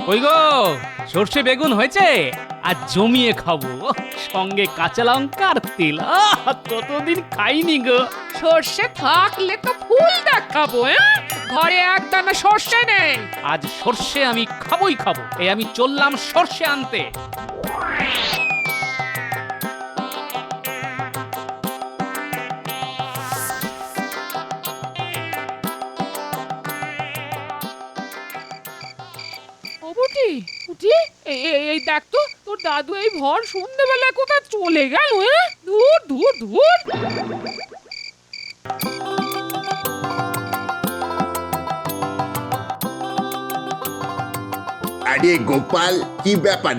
ওই গো, সর্ষে বেগুন হয়েছে, আর জমিয়ে খাবো, সঙ্গে কাঁচা লঙ্কা আর তেল। কতদিন খাইনি গো। সর্ষে থাকলে তো ফুল দেখাবো। ঘরে একদানা সর্ষে নেই। আজ সর্ষে আমি খাবোই খাবো। এই আমি চললাম সর্ষে আনতে। ও বুটি, বুটি, এই দেখ তো, তোর দাদু এই ভর সন্ধ্যেবেলা কোথায় চলে গেল? দূর দূর দূর। আরে গোপাল, কি ব্যাপার?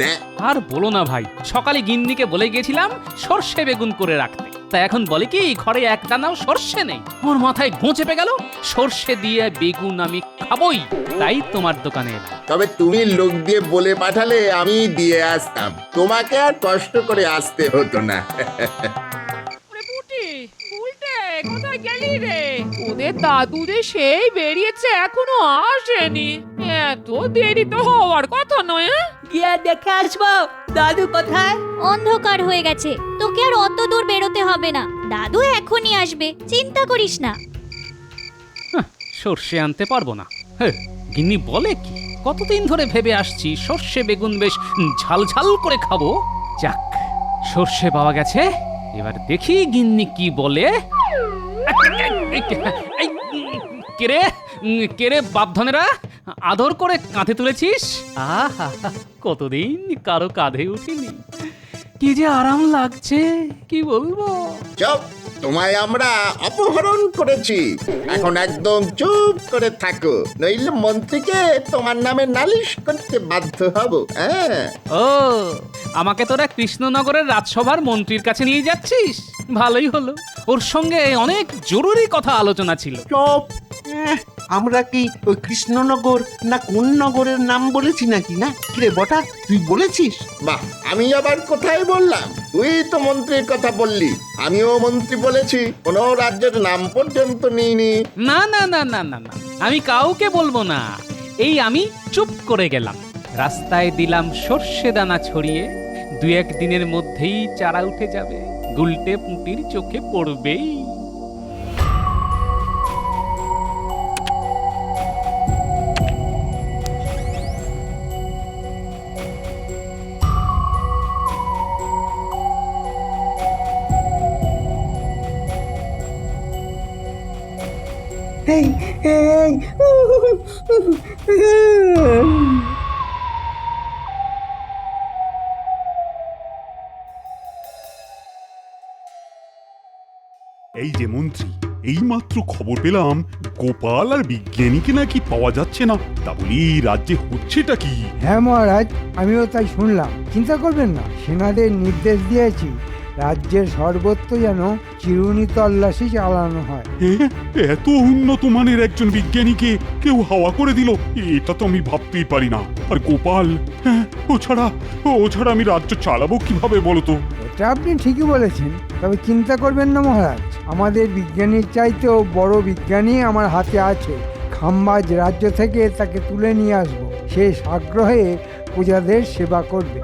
আর বলো না ভাই, সকালে গিন্নিকে বলে গেছিলাম সর্ষে বেগুন করে রাখতে। তা এখন বলে কি ঘরে এক দানাও সর্ষে নেই। ওর মাথায় গোঁ চেপে গেল। সর্ষে দিয়ে বেগুন আমি খাবোই, তাই তোমার দোকানে এলাম। তবে তুমি লোক দিয়ে বলে পাঠালে আমি দিয়ে আসতাম, তোমাকে আর কষ্ট করে আসতে হতো না। ওরে বুটি, উল্টে কোথায় গেলি রে? ওদের দাদু যে সেই বেরিয়েছে, এখনো আসেনি। এত দেরি তো হওয়ার কথা নয়। গিয়ে দেখে আসবো দাদু কোথায়। অন্ধকার হয়ে গেছে, তোকে আর অত দূর বেরোতে হবে না। দাদু এখনই আসবে, চিন্তা করিস না। সর্ষে আনতে পারবো না। গিন্নি বলে কি, কতদিন ধরে ভেবে আসছি সর্ষে বেগুন বেশ ঝাল ঝাল করে খাবো। যাক, সর্ষে পাওয়া গেছে। এবার দেখি গিন্নি কি বলে। কেরে কেরে বাপধনেরা, আদর করে কাঁধে তুলেছিস। আহা, কতদিন কারো কাঁধে উঠিনি, কি যে আরাম লাগছে, কি বলবো। চুপ, তোমায় আমরা অপহরণ করেছি। এখন একদম চুপ করে থাকো, নইলে মন্ত্রীকে তোমার নামে নালিশ করতে বাধ্য হব। ও, আমাকে তোরা কৃষ্ণনগরের রাজসভার মন্ত্রীর কাছে নিয়ে যাচ্ছিস? ভালোই হলো, ওর সঙ্গে অনেক জরুরি কথা আলোচনা ছিল। চপ, আমরা কি ওই কৃষ্ণনগর না কোন নগরের নাম বলেছি নাকি? না কিরে বটা, তুই বলেছিস? বাহ, আমি আবার কোথায় বললাম? তুই তো মন্ত্রীর কথা বললি, আমিও মন্ত্রী বলেছি, কোনো রাজ্যের নাম পর্যন্ত নিইনি। না না না না না না, আমি কাউকে বলবো না। এই আমি চুপ করে গেলাম, রাস্তায় দিলাম সর্ষে দানা ছড়িয়ে। দু এক দিনের মধ্যেই চারা উঠে যাবে, গুলটে পুঁটির চোখে পড়বেই। এই এই এই যে মন্ত্রী, এইমাত্র খবর পেলাম গোপাল আর বিজ্ঞানীকে নাকি পাওয়া যাচ্ছে না। তা বলি রাজ্যে হচ্ছেটা কি? হ্যাঁ মহারাজ, আমিও তাই শুনলাম। চিন্তা করবেন না, সেনাদের নির্দেশ দিয়েছি রাজ্যের সর্বত্র যেন চিরুনি তল্লাশি চালানো হয়। এত উন্নত মানের একজন বিজ্ঞানীকে কেউ হাওয়া করে দিল, এটা তো আমি ভাবতেই পারি না। আর গোপাল, ও ছাড়া আমি রাজ্য চালাবো কিভাবে বলো তো? এটা আপনি ঠিকই বলেছেন, তবে চিন্তা করবেন না মহারাজ, আমাদের বিজ্ঞানীর চাইতেও বড় বিজ্ঞানী আমার হাতে আছে। খাম্বাজ রাজ্য থেকে তাকে তুলে নিয়ে আসবো, সে আগ্রহে প্রজাদের সেবা করবে।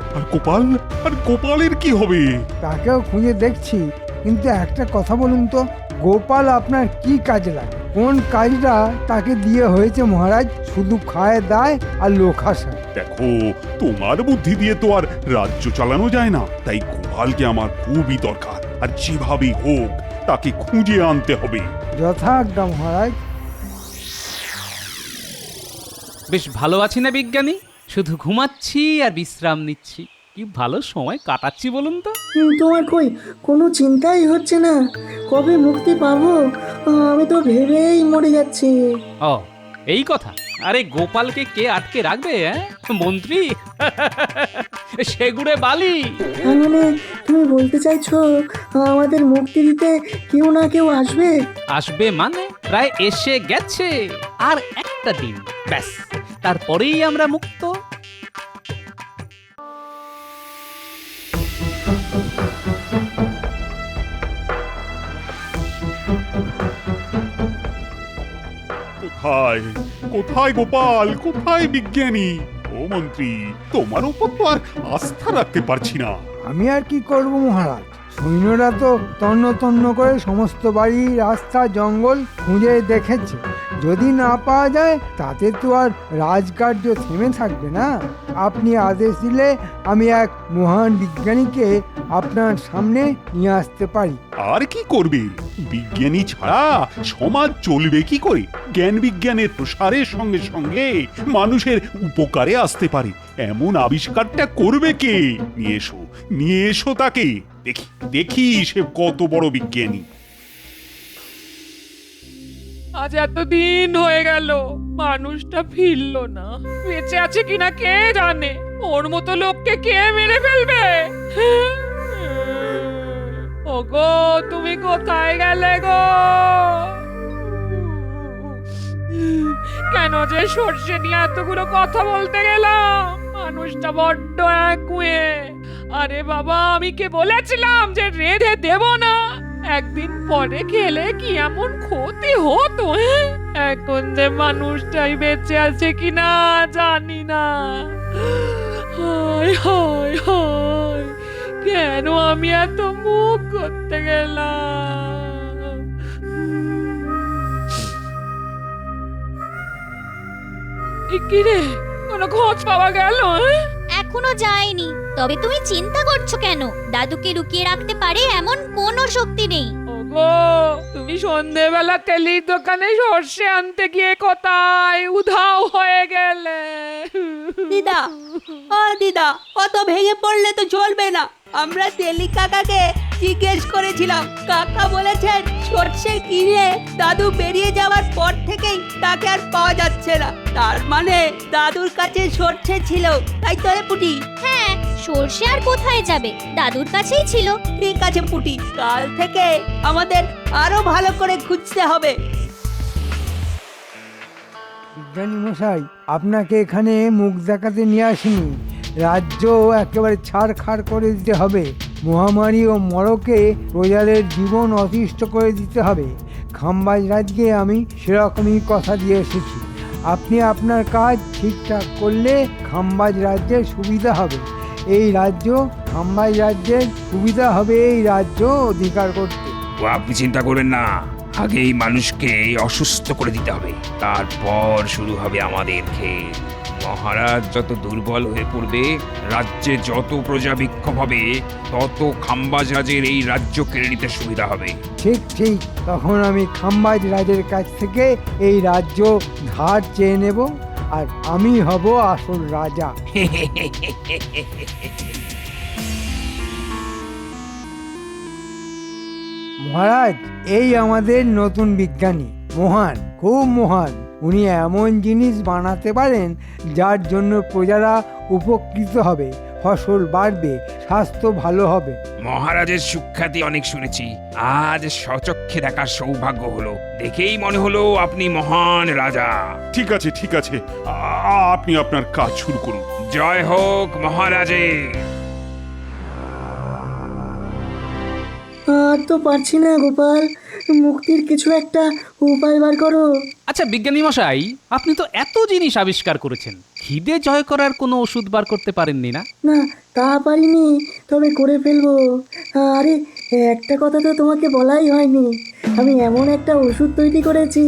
আর গোপালের কি হবে? তাকেও খুঁজে দেখছি, কিন্তু একটা কথা বলুন তো, গোপাল আপনার কি কাজে লাগে? কোন কাজটা তাকে দিয়ে হয়েছে মহারাজ? শুধু খায় দায় আর লোক হাসায়। দেখো, তোমার বুদ্ধি দিয়ে তো আর রাজ্য চালানো যায় না, তাই গোপালকে আমার খুবই দরকার। আর যেভাবেই হোক তাকে খুঁজে আনতে হবে। যথাজ্ঞা মহারাজ। বেশ ভালো আছি না বিজ্ঞানী? শুধু ঘুমাচ্ছি আর বিশ্রাম নিচ্ছি। কি ভালো সময় কাটাচ্ছি বলুন তো। তোমার কই কোনো চিন্তাই হচ্ছে না? কবে মুক্তি পাবো আমি তো ভেবেই মরে যাচ্ছি। ও, এই কথা। আরে গোপালকে কে আটকে রাখবে? মন্ত্রী সেগুড়ে বালি। মানে তুমি বলতে চাইছো আমাদের মুক্তি দিতে কেউ না কেউ আসবে? আসবে মানে প্রায় এসে গেছে। আর একটা দিন ব্যাস, তারপরেই আমরা মুক্ত। কোথায় কোথায় গোপাল, কোথায় বিজ্ঞানী? ও ও মন্ত্রী, তোমার উপর তো আর আস্থা রাখতে পারছি না। আমি আর কি করব মহারাজ, সৈন্যরা তো তন্ন তন্ন করে সমস্ত বাড়ি, রাস্তা, জঙ্গল খুঁজে দেখেছে। যদি না পাওয়া যায় তাতে তো আর রাজকার্য থেমে থাকবে না। আপনি আদেশ দিলে আমি এক মহান বিজ্ঞানীকে আপনার সামনে নিয়ে আসতে পারি। আর কি করবে? বিজ্ঞানী ছাড়া সমাজ চলবে কি করে? জ্ঞান বিজ্ঞানের প্রসারের সঙ্গে সঙ্গে মানুষের উপকারে আসতে পারে এমন আবিষ্কারটা করবে কে? নিয়ে এসো তাকে, দেখি দেখি সে কত বড় বিজ্ঞানী। আজ এতদিন হয়ে গেল, মানুষটা ফিরলো না। বেঁচে আছে কিনা কে জানে। ওর মতো লোককে কে মেরে ফেলবে? ওগো, তুমি কোথায় গেলে গো? কেন যে সর্ষে নিয়ে এতগুলো কথা বলতে গেলাম? মানুষটা বড্ড একগুঁয়ে। আরে বাবা, আমি কে বলেছিলাম যে রেঁধে দেব না? একদিন পরে খেলে কি এমন ক্ষতি হতো? এখন যে মানুষটাই বেঁচে আছে কিনা জানি না। হায় হায় হায়, কেন আমি এত মুখ করতে গেলাম? কি রে, কোনো খোঁজ পাওয়া গেল? এখনো যায়নি। তবে তুমি চিন্তা করছো কেন? দাদুকে লুকিয়ে রাখতে পারে এমন কোনো শক্তি নেই। ওগো, তুমি সন্ধেবেলা তেলির দোকানে সর্ষে আনতে গিয়ে কোথায় উধাও হয়ে গেলে? দিদা, ও দিদা, অত ভেঙে পড়লে তো চলবে না। আমরা তেলি কাকাকে জিজ্ঞেস করেছিলাম, কাকা বলেছেন সর্ষে কিনে দাদু বেরিয়ে যাওয়ার পর থেকেই তাকে আর পাওয়া যাচ্ছে না। তার মানে দাদুর কাছে সর্ষে ছিল, তাই তো রে পুটি? হ্যাঁ, সর্ষে আর কোথায় যাবে, দাদুর কাছেই ছিল। ঠিক আছে পুটি, কাল থেকে আমাদের আরো ভালো করে খুঁজতে হবে। বিজ্ঞানী মশাই, আপনাকে এখানে মুখ দেখাতে নিয়ে আসিনি। রাজ্য একেবারে ছাড়খাড় করে দিতে হবে। মহামারী ও মরকে প্রজাদের জীবন অতিষ্ঠ করে দিতে হবে। খাম্বাজ রাজকে আমি সেরকমই কথা দিয়ে এসেছি। আপনি আপনার কাজ ঠিকঠাক করলে খাম্বাজ রাজ্যের সুবিধা হবে। এই রাজ্য খাম্বাজ রাজ্যের সুবিধা হবে এই রাজ্য অধিকার করতে। ও আপনি চিন্তা করবেন না, আগে এই মানুষকে অসুস্থ করে দিতে হবে, তারপর শুরু হবে আমাদের খেল। মহারাজ যত দুর্বল হয়ে পড়বে, রাজ্যে যত প্রজা বিক্ষোভ হবে, তত খাম্বাজ রাজের এই রাজ্য কেড়ে নিতে সুবিধা হবে। ঠিক ঠিক, তখন আমি খাম্বাজ রাজের কাছ থেকে এই রাজ্য ধার চেয়ে নেব, আর আমি হব আসল রাজা। মহারাজ, এই আমাদের নতুন বিজ্ঞানী, মহান, খুব মহান। উনি এমন জিনিস বানাতে পারেন যার জন্য প্রজারা উপকৃত হবে, ফসল বাড়বে, স্বাস্থ্য ভালো হবে। মহারাজের সুখ্যাতি অনেক শুনেছি, আজ স্বচক্ষে দেখার সৌভাগ্য হলো। দেখেই মনে হলো আপনি মহান রাজা। ঠিক আছে ঠিক আছে, আপনি আপনার কাজ শুরু করুন। জয় হোক মহারাজের। আর তো পারছি না গোপাল, মুক্তির কিছু একটা উপায় বার করো। আচ্ছা বিজ্ঞানী মশাই, আপনি তো এত জিনিস আবিষ্কার করেছেন, খিদে জয় করার কোনো ওষুধ বার করতে পারেননি না? না, তা পারিনি, তবে করে ফেলবো। আরে, একটা কথা তো তোমাকে বলাই হয়নি। আমি এমন একটা ওষুধ তৈরি করেছি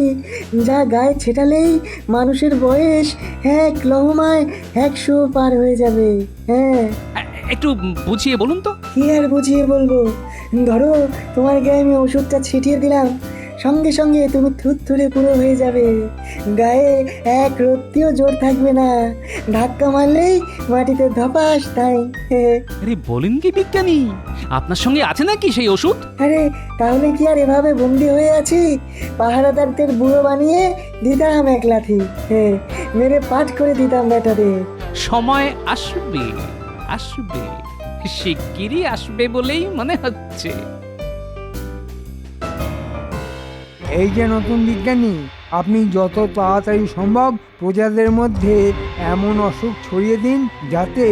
যা গায়ে ছেটালেই মানুষের বয়স 1 লহমায় 100 পার হয়ে যাবে। হ্যাঁ, একটু বুঝিয়ে বলুন তো। কি আর বুঝিয়ে বলবো? ধরো, তোমার গায়ে আমি ওষুধটা ছিটিয়ে দিলাম, সঙ্গে সঙ্গে তুমি থুরথুরে পুরো হয়ে যাবে। গায়ে এক রত্তিও জোর থাকবে না, ধাক্কা মারলেই মাটিতে ধপাস তাই। আরে বলেন কি বিজ্ঞানী, আপনার সঙ্গে আছে নাকি সেই ওষুধ? আরে, তাহলে কি আর এভাবে বন্দি হয়ে আছি? পাহারাদারদের বুড়ো বানিয়ে দিতাম এক লাথি, মেরে পাঠ করে দিতাম ব্যাটারে। সময় আসবে, আসবে, শিগগিরই আসবে বলেই মনে হচ্ছে। এই যে নতুন বিজ্ঞানী, আপনি যত তাড়াতাড়ি সম্ভব প্রজাদের মধ্যে এমন অসুখ ছড়িয়ে দিন যাতে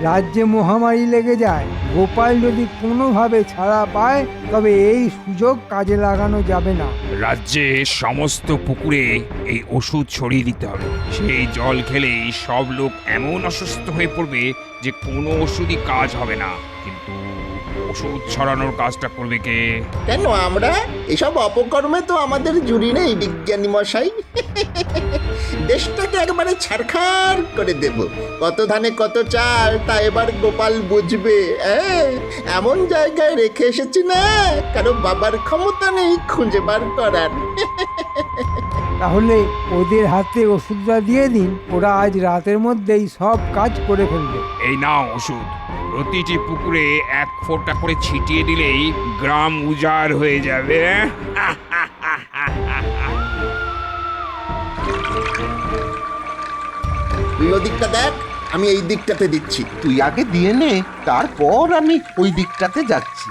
রাজ্যে মহামারী লেগে যায়। গোপাল যদি কোনোভাবে ছাড়া পায় তবে এই সুযোগ কাজে লাগানো যাবে না। রাজ্যে সমস্ত পুকুরে এই ওষুধ ছড়িয়ে দিতে হবে। সেই জল খেলেই সব লোক এমন অসুস্থ হয়ে পড়বে যে কোনো ওষুধই কাজ হবে না। কিন্তু ওষুধ ছড়ানোর কাজটা করবে কে? কেন আমরা? এসব অপকর্মে তো আমাদের জুড়ি নেই বিজ্ঞানী মশাই। দেশটাকে একবারে ছারখার করে দেব। কত ধানে কত চাল তা এবার গোপাল বুঝবে। এমন জায়গায় রেখে এসেছি না, কারো বাবার ক্ষমতা নেই খুঁজে বার করার। তাহলে ওদের হাতে ওষুধটা দিয়ে দিন, ওরা আজ রাতের মধ্যেই সব কাজ করে ফেলবে। এই নাও ওষুধ। প্রতিটি পুকুরে 1 ফোঁটা করে ছিটিয়ে দিলেই গ্রাম উজাড় হয়ে যাবে। তুই ওদিকটা দেখ, আমি এই দিকটাতে দিচ্ছি। তুই আগে দিয়ে নে, তারপর আমি ওই দিকটাতে যাচ্ছি।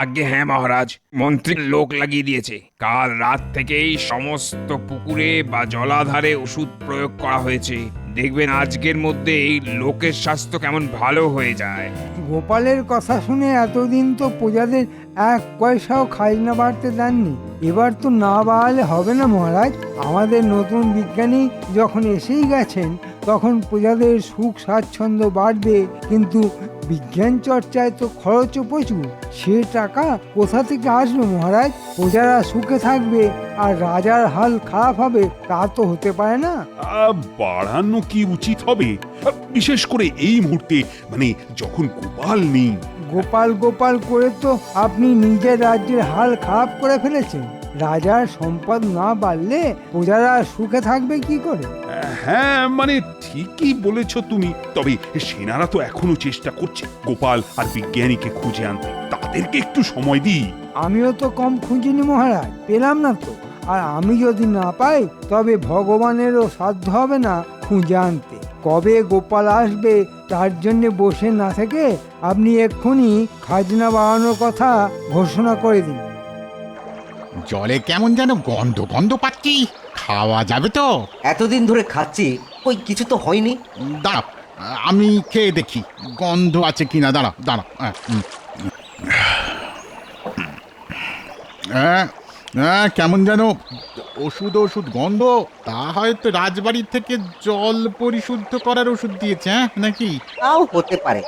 আগে হ্যাঁ মহারাজ, মন্ত্রী লোক লাগিয়ে দিয়েছে। কাল রাত থেকেই সমস্ত পুকুরে বা জলাধারে ওষুধ প্রয়োগ করা হয়েছে। দেখবেন আজকের মধ্যেই লোকের স্বাস্থ্য কেমন ভালো হয়ে যায়। গোপালের কথা শুনে এতদিন তো প্রজাদের 1 পয়সাও খাজনা বাড়তে দেননি, এবার তো না বাড়ালে হবে না মহারাজ। আমাদের নতুন বিজ্ঞানী যখন এসেই গেছেন তখন প্রজাদের সুখ স্বাচ্ছন্দ্য বাড়বে, কিন্তু বিজ্ঞান চর্চায় তো খরচও প্রচুর। সে টাকা কোথা থেকে আসবে মহারাজ? প্রজারা সুখে থাকবে আর রাজার হাল খারাপ হবে, তা তো হতে পারে না। বাড়ানো কি উচিত হবে, বিশেষ করে এই মুহূর্তে, মানে যখন গোপাল নেই। গোপাল গোপাল করে তো আপনি নিজের রাজ্যের হাল খারাপ করে ফেলেছেন। রাজার সম্পদ না বাড়লে প্রজারা সুখে থাকবে কি করে? হ্যাঁ, মানে ঠিকই বলেছ তুমি। তবে সেনারা তো এখনো চেষ্টা করছে গোপাল আর বিজ্ঞানীকে খুঁজে আনতে। তাদেরকে একটু সময় দিই। আমিও তো কম খুঁজিনি মহারাজ, পেলাম না তো। আর আমি যদি না পাই তবে ভগবানেরও সাধ্য হবে না খুঁজে আনতে। কবে গোপাল আসবে তার জন্য বসে না থেকে আপনি এক্ষুনি খাজনা বাড়ানোর কথা ঘোষণা করে দিন। জলে কেমন যেন গন্ধ গন্ধ পাচ্ছি, খাওয়া যাবে তো? এতদিন ধরে খাচ্ছি, কই কিছু তো হয়নি। দাঁড়া, আমি খেয়ে দেখি গন্ধ আছে কিনা। দাঁড়া দাঁড়া। কেমন যেন ওষুধ ওষুধ গন্ধ। তা হয়তো রাজবাড়ির থেকে জল পরিশুদ্ধ করার ওষুধ দিয়েছে, নাকি? তাও হতে পারে।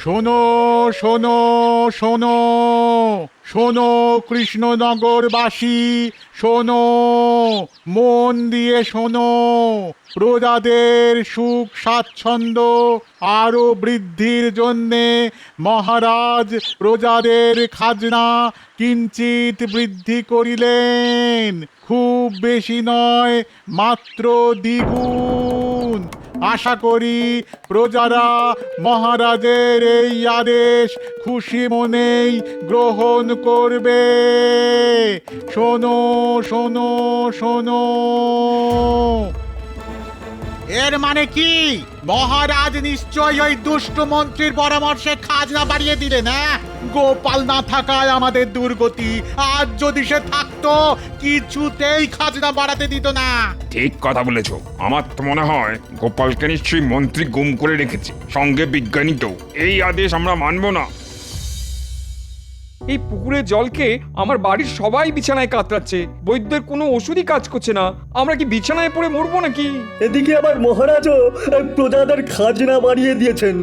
শোনো শোনো শোনো শোনো কৃষ্ণনগরবাসী, শোনো, মন দিয়ে শোনো। প্রজাদের সুখ স্বাচ্ছন্দ্য আরো বৃদ্ধির জন্যে মহারাজ প্রজাদের খাজনা কিঞ্চিত বৃদ্ধি করিলেন। খুব বেশি নয়, মাত্র দ্বিগুণ। আশা করি প্রজারা মহারাজের এই আদেশ খুশি মনেই গ্রহণ করবে। শোনো শোনো শোনো। এর মানে কি? মহারাজ নিশ্চয়ই ওই দুষ্ট মন্ত্রীর পরামর্শে খাজনা বাড়িয়ে দিলেন। গোপাল না থাকায় আমাদের দুর্গতি। আজ যদি সে থাকতো কিছুতেই খাজনা বাড়াতে দিত না। ঠিক কথা বলেছো। আমার তো মনে হয় গোপালকে নিশ্চয়ই মন্ত্রী গুম করে রেখেছে, সঙ্গে বিজ্ঞানী তো। এই আদেশ আমরা মানব না। এই পুকুরের জলকে আমার বাড়ির সবাই বিছানায় কাতরাচ্ছে। বৈদ্যের কোনো ওষুধই কাজ করছে না। আমরা কি বিছানায় পড়ে মরবো নাকি? এদিকে আবার মহারাজও প্রজাদের খাজনা বাড়িয়ে দিয়েছেন।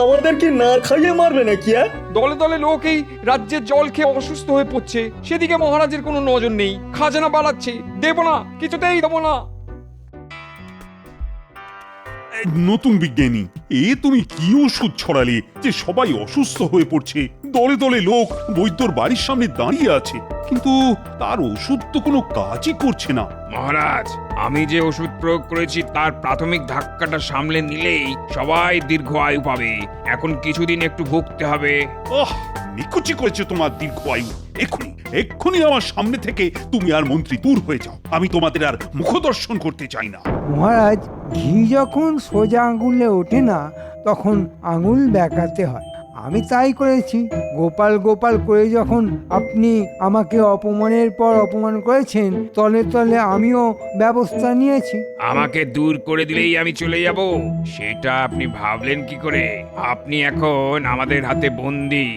আমাদের কি না খাইয়ে মারবে নাকি? দলে দলে লোক এই রাজ্যের জল খেয়ে অসুস্থ হয়ে পড়ছে, সেদিকে মহারাজের কোনো নজর নেই। খাজনা বাড়াচ্ছে, দেব না, কিছুতেই দেবো না। নতুন বিজ্ঞানী, তুমি কি ওষুধ ছড়ালে যে সবাই অসুস্থ হয়ে পড়ছে? দলে দলে লোক বৈদ্যর বাড়ির সামনে দাঁড়িয়ে আছে, কিন্তু তার ওষুধ তো কোনো কাজই করছে না। মহারাজ, আমি যে ওষুধ প্রয়োগ করেছি তার প্রাথমিক ধাক্কাটা সামলে নিলেই সবাই দীর্ঘ আয়ু পাবে। এখন কিছুদিন একটু ভুগতে হবে। নিকুচি করেছে তোমার দীর্ঘ আয়ু। এক্ষুনি এক্ষুনি আমার সামনে থেকে তুমি আর মন্ত্রী দূর হয়ে যাও। আমি তোমাদের আর মুখদর্শন করতে চাই না। মহারাজ, ঘি যখন সোজা আঙুলে ওঠে না তখন আঙুল বেঁকাতে হয়। আমি তাই করেছি। গোপাল গোপাল করে যখন আপনি আমাকে অপমানের পর অপমান করেছেন, তলে তলে আমিও ব্যবস্থা নিয়েছি। আমাকে দূর করে দিলেই আমি চলে যাব, সেটা আপনি ভাবলেন কি করে? আপনি এখন আমাদের হাতে বন্দী।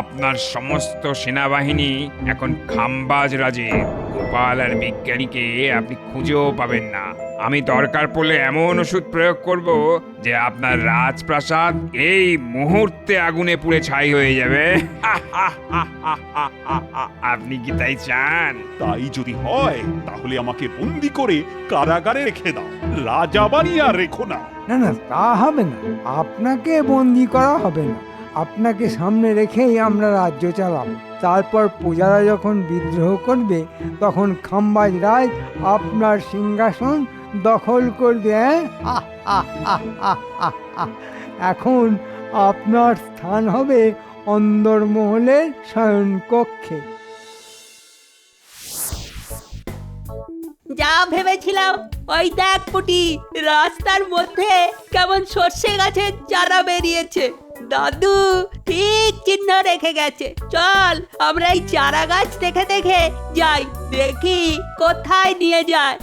আপনার সমস্ত সেনাবাহিনী এখন খাম্বাজ রাজের। গোপাল আর বিজ্ঞানীকে আপনি খুঁজেও পাবেন না। আমি দরকার পড়লে এমন ওষুধ প্রয়োগ করব যে আপনার রাজপ্রাসাদ এই মুহূর্তে আগুনে পুড়ে ছাই হয়ে যাবে। আপনি কি তাই চান? তাই যদি হয় তাহলে আমাকে বন্দি করে কারাগারে রেখে দাও, রাজা বানিয়ে আর রেখো না। না না, তা হবে না। আপনাকে বন্দি করা হবে না। আপনাকে সামনে রেখেই আমরা রাজ্য চালাবো। তারপর প্রজারা যখন বিদ্রোহ করবে তখন খাম্বাজ রাজ আপনার সিংহাসন দখল করবে। এখন আপনার স্থান হবে অন্দরমহলের শয়নকক্ষে। যা ভেবেছিলাম ওই দেখ পুটি, রাস্তার মধ্যে কেমন সর্ষে গাছের চারা বেরিয়েছে। দাদু ঠিক চিহ্ন রেখে গেছে। চল আমরা এই চারা গাছ দেখে দেখে যাই, দেখি কোথায় নিয়ে যায়।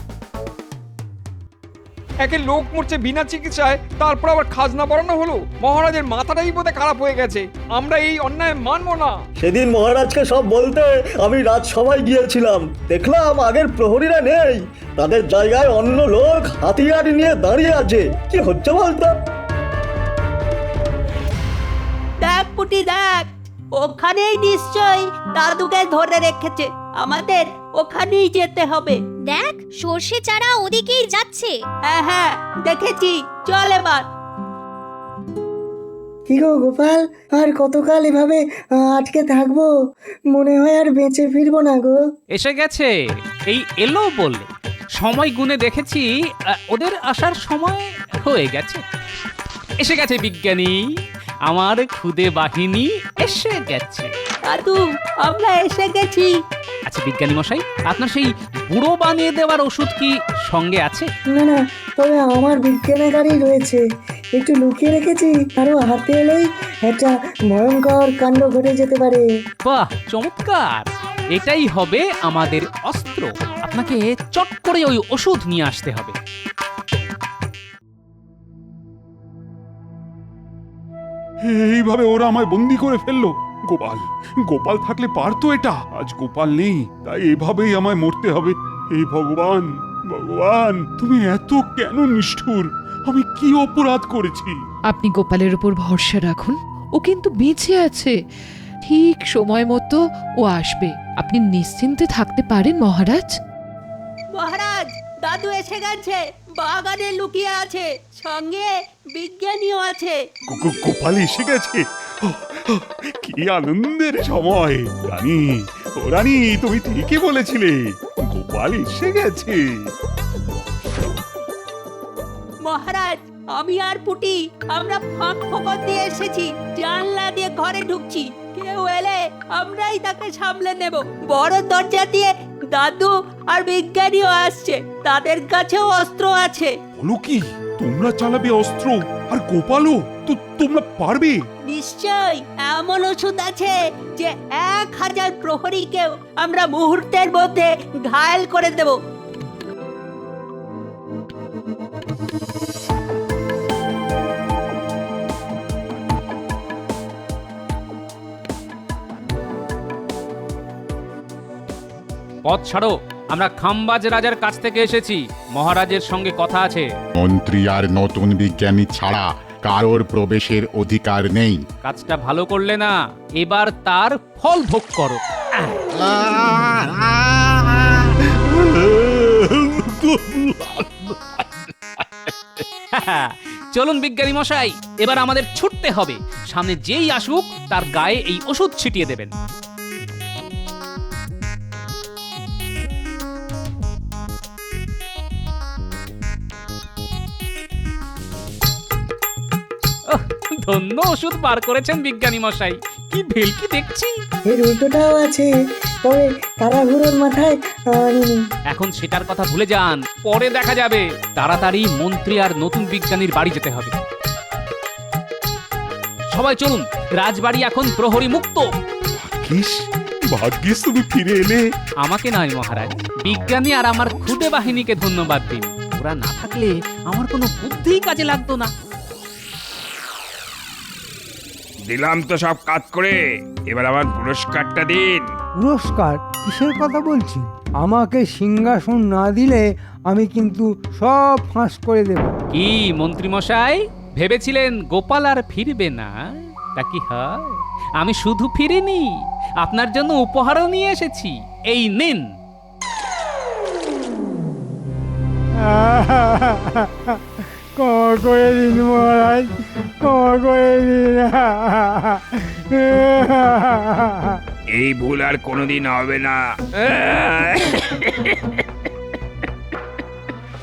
একে লোক মরছে বিনা চিকিৎসায়, তারপর আবার খাজনা বাড়ানো হলো। মহারাজের মাথাটাই বোধহয় খারাপ হয়ে গেছে। আমরা এই অন্যায় মানবো না। সেদিন মহারাজকে সব বলতে আমি রাজসভায় গিয়েছিলাম, দেখলাম আগের প্রহরীরা নেই, তাদের জায়গায় অন্য লোক হাতিয়ার নিয়ে দাঁড়িয়ে আছে। কি হচ্ছে বলতো? দেখ পুটি দেখ, ওখানেই নিশ্চয়ই দাদুকে ধরে রেখেছে। আমাদের ওখানেই যেতে হবে। দেখ সর্ষে চারা ওদিকেই যাচ্ছে। হ্যাঁ হ্যাঁ দেখেছি, চল এবার। কি গো গোপাল, আর কতকাল এভাবে আটকে থাকবো? মনে হয় আর বেঁচে ফিরবো না গো। এসে গেছে, এই এলো বলে। সময় গুনে দেখেছি ওদের আসার সময় হয়ে গেছে। এসে গেছে বিজ্ঞানী, আমার খুদে বাহিনী এসে গেছে। দাদু আমরা এসে গেছি। আচ্ছা বিজ্ঞানী মশাই, আপনার সেই বুড়ো বানিয়ে দেওয়ার ওষুধ কি সঙ্গে আছে? না না, তবে আমার বিজ্ঞানাগারই রয়েছে, একটু লুকিয়ে রেখেছি। আরো হাতে এলেই একটা ভয়ঙ্কর কাণ্ড ঘটে যেতে পারে। বাহ, চমৎকার! এটাই হবে আমাদের অস্ত্র। আপনাকে চট করে ওই ওষুধ নিয়ে আসতে হবে। এইভাবে ওরা আমায় বন্দি করে ফেললো। গোপাল গোপাল থাকলে পারতো এটা। আজ গোপাল নেই, তাই এভাবেই আমায় মরতে হবে। হে ভগবান, ভগবান তুমি এত কেন নিষ্ঠুর? আমি কি অপরাধ করেছি? আপনি গোপালের উপর ভরসা রাখুন, ও কিন্তু বেঁচে আছে। ঠিক সময় মতো ও আসবে, আপনি নিশ্চিন্তে থাকতে পারেন মহারাজ। মহারাজ দাদু এসে গেছে, বাগানে লুকিয়ে আছে, সঙ্গে বিজ্ঞানীও আছে। গোপাল এসে গেছে। কি আনন্দের সময়! রানী, ও রানী, তুমি ঠিকই বলেছিলে, গোপাল এসে গেছে। মহারাজ আমি আর পুটি আমরা ফাঁক ফোকর দিয়ে এসেছি, জানলা দিয়ে ঘরে ঢুকছি। কেউ এলে আমরাই তাকে সামলে নেব। বড় দরজা দিয়ে দাদু আর বিজ্ঞানীও আসছে, তাদের কাছেও অস্ত্র আছে। বলো কি, তোমরা চালাবে অস্ত্র? আর গোপালও? তো তোমরা পারবে? নিশ্চয়, এমন ওষুধ আছে যে 1000 প্রহরীকেও আমরা মুহূর্তের মধ্যে ঘায়েল করে দেব। পথ ছাড়ো, আমরা খাম্বাজ রাজার কাছ থেকে এসেছি। মহারাজের সঙ্গে কথা আছে। মন্ত্রী আর নতুন বিজ্ঞানী ছাড়া কারোর প্রবেশের অধিকার নেই। কাজটা ভালো করলে না, এবার তার ফল ভোগ করো। চলুন বিজ্ঞানী মশাই, এবার আমাদের ছুটতে হবে। সামনে যেই আসুক তার গায়ে এই ওষুধ ছিটিয়ে দেবেন। ধন্য ওষুধ বার করেছেন বিজ্ঞানী মশাই, কি ভেলকি দেখছি। এর উল্টোটাও আছে, তবে তারাহুড়োর মাথায় আনিনি। এখন সেটার কথা ভুলে যান, পরে দেখা যাবে। তাড়াতাড়ি মন্ত্রী আর নতুন বিজ্ঞানীর বাড়ি যেতে হবে। সবাই চলুন, রাজবাড়ি এখন প্রহরী মুক্ত। ভাগ্যিস ভাগ্যিস তুমি ফিরে এলে। আমাকে নয় মহারাজ, বিজ্ঞানী আর আমার খুদে বাহিনীকে ধন্যবাদ দিন। ওরা না থাকলে আমার কোনো বুদ্ধিই কাজে লাগতো না। দিলাম তো সব কাজ করে, এবার আমার পুরস্কারটা দিন। পুরস্কার কিসের কথা বলছি? আমাকে সিংহাসন না দিলে আমি কিন্তু সব ফাঁস করে দেব। কি মন্ত্রী মশাই, ভেবেছিলেন গোপাল আর ফিরবে না? তা কি হয়? আমি শুধু ফিরিনি, আপনার জন্য উপহারও নিয়ে এসেছি। এই নিন। ক্ষমা করে দিন মহারাজ, ক্ষমা করে দিন। এই ভুল আর কোনোদিন হবে না।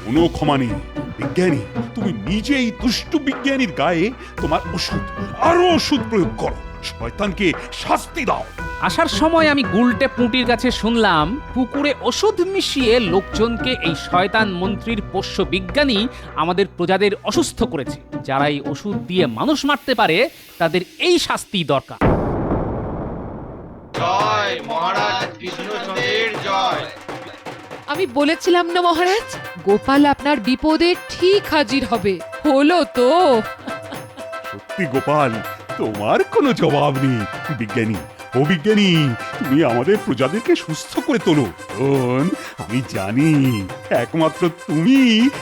কোনো ক্ষমা নেই বিজ্ঞানী। তুমি নিজেই দুষ্টু বিজ্ঞানীর গায়ে তোমার ওষুধ, আরো ওষুধ প্রয়োগ করো, শয়তানকে শাস্তি দাও। আসার সময় আমি গুলটে পুঁটির কাছে শুনলাম পুকুরে ওষুধ মিশিয়ে লোকজনকে এই শয়তান মন্ত্রীর পোষ্য বিজ্ঞানী আমাদের প্রজাদের অসুস্থ করেছে। যারা এই ওষুধ দিয়ে মানুষ মারতে পারে তাদের এই শাস্তি দরকার। জয় মহারাজ কৃষ্ণচন্দ্রের জয়। আমি বলেছিলাম না মহারাজ, গোপাল আপনার বিপদে ঠিক হাজির হবে। হলো তো। সত্যি গোপাল, তোমার কোনো জবাব নেই বিজ্ঞানী। ও বিজ্ঞানী, তুমি আমাদের প্রজাদেরকে সুস্থ করে তোলো। আমি জানি একমাত্র তুমি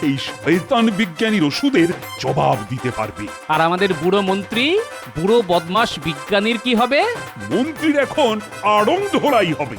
এই শয়তান বিজ্ঞানীর ওষুধের জবাব দিতে পারবে। আর আমাদের বুড়ো মন্ত্রী, বুড়ো বদমাশ বিজ্ঞানীর কি হবে? মন্ত্রীর এখন আড়ং ধরাই হবে।